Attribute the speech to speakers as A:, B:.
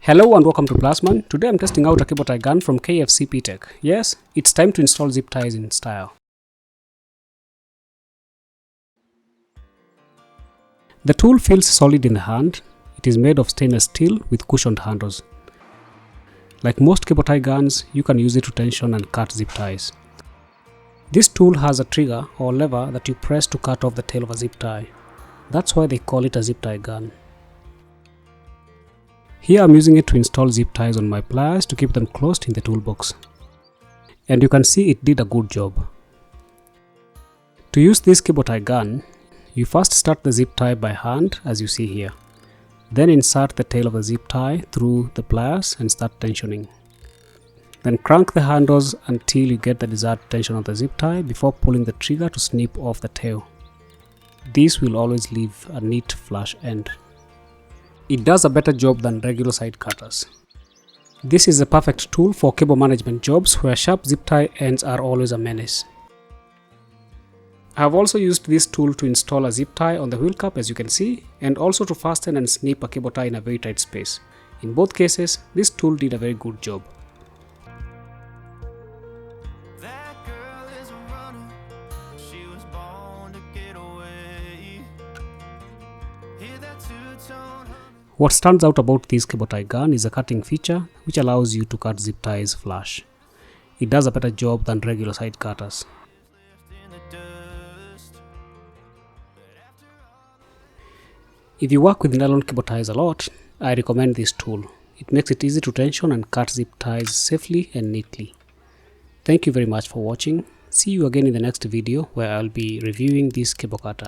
A: Hello and welcome to Plasman. Today I'm testing out a cable tie gun from KF CPTEC. Yes, it's time to install zip ties in style. The tool feels solid in the hand. It is made of stainless steel with cushioned handles. Like most cable tie guns, you can use it to tension and cut zip ties. This tool has a trigger or lever that you press to cut off the tail of a zip tie. That's why they call it a zip tie gun. Here I'm using it to install zip ties on my pliers to keep them closed in the toolbox. And you can see it did a good job. To use this cable tie gun, you first start the zip tie by hand as you see here. Then insert the tail of the zip tie through the pliers and start tensioning. Then crank the handles until you get the desired tension of the zip tie before pulling the trigger to snip off the tail. This will always leave a neat flush end. It does a better job than regular side cutters. This is a perfect tool for cable management jobs where sharp zip tie ends are always a menace. I have also used this tool to install a zip tie on the wheel cap as you can see, and also to fasten and snip a cable tie in a very tight space. In both cases, this tool did a very good job. What stands out about this cable tie gun is a cutting feature which allows you to cut zip ties flush. It does a better job than regular side cutters. If you work with nylon cable ties a lot, I recommend this tool. It makes it easy to tension and cut zip ties safely and neatly. Thank you very much for watching. See you again in the next video where I'll be reviewing this cable cutter.